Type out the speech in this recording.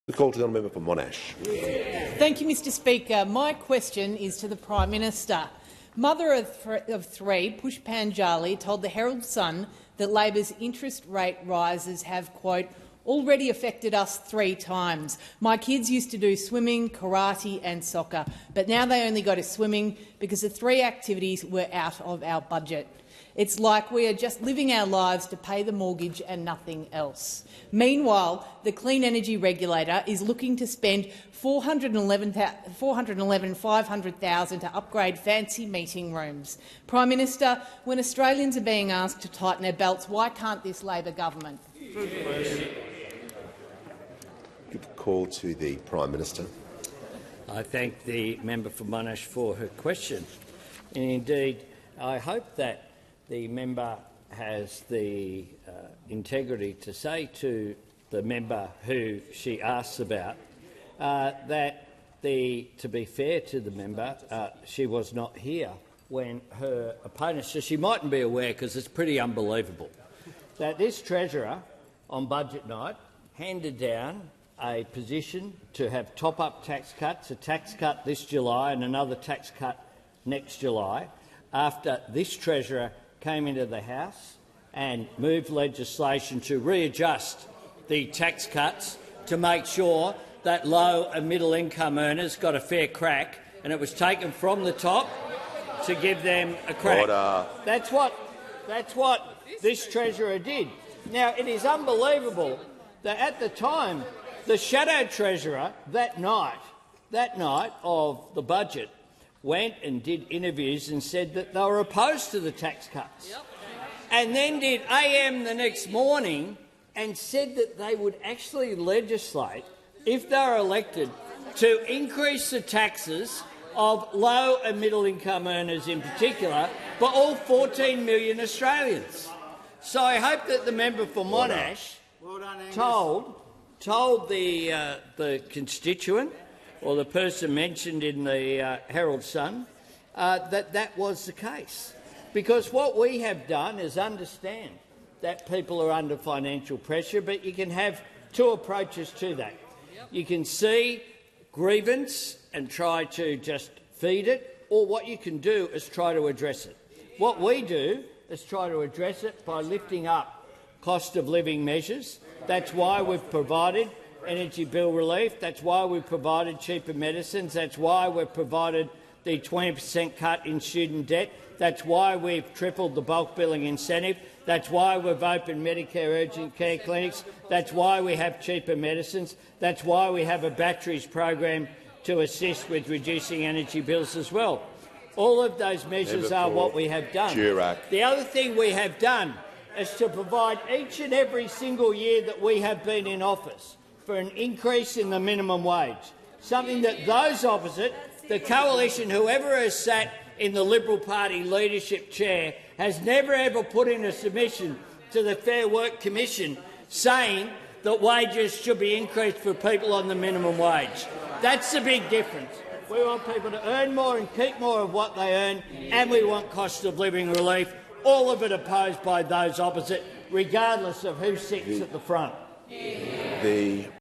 The call to the honourable member for Monash. Thank you, Mr Speaker. My question is to the Prime Minister. Mother of three, Pushpan Jali, told the Herald Sun that Labor's interest rate rises have, quote, already affected us 3 times. My kids used to do swimming, karate and soccer, but now they only go to swimming because the 3 activities were out of our budget. It's like we are just living our lives to pay the mortgage and nothing else. Meanwhile, the Clean Energy Regulator is looking to spend $500,000 to upgrade fancy meeting rooms. Prime Minister, when Australians are being asked to tighten their belts, why can't this Labor government? Give the call to the Prime Minister. I thank the member for Monash for her question. And indeed, I hope that the member has the integrity to say to the member who she asks about that, to be fair to the member, she was not here when her opponent, so she mightn't be aware because it's pretty unbelievable, that this Treasurer on budget night handed down a position to have top-up tax cuts, a tax cut this July and another tax cut next July, after this Treasurer came into the House and moved legislation to readjust the tax cuts to make sure that low and middle income earners got a fair crack, and it was taken from the top to give them a crack. Order. That's what this Treasurer did. Now, it is unbelievable that at the time the shadow Treasurer that night of the budget went and did interviews and said that they were opposed to the tax cuts, and then did AM the next morning and said that they would actually legislate, if they were elected, to increase the taxes of low and middle income earners in particular for all 14 million Australians. So I hope that the member for Monash told the constituent or the person mentioned in the Herald Sun that was the case. Because what we have done is understand that people are under financial pressure, but you can have 2 approaches to that. You can see grievance and try to just feed it, or what you can do is try to address it. What we do is try to address it by lifting up cost of living measures. That's why we've provided energy bill relief. That's why we've provided cheaper medicines. That's why we've provided the 20% cut in student debt. That's why we've tripled the bulk billing incentive. That's why we've opened Medicare urgent care clinics. That's why we have cheaper medicines. That's why we have a batteries program to assist with reducing energy bills as well. All of those measures are what we have done. The other thing we have done is to provide each and every single year that we have been in office for an increase in the minimum wage, something that those opposite, the coalition, whoever has sat in the Liberal Party leadership chair, has never ever put in a submission to the Fair Work Commission saying that wages should be increased for people on the minimum wage. That's the big difference. We want people to earn more and keep more of what they earn, and we want cost of living relief, all of it opposed by those opposite, regardless of who sits at the front. The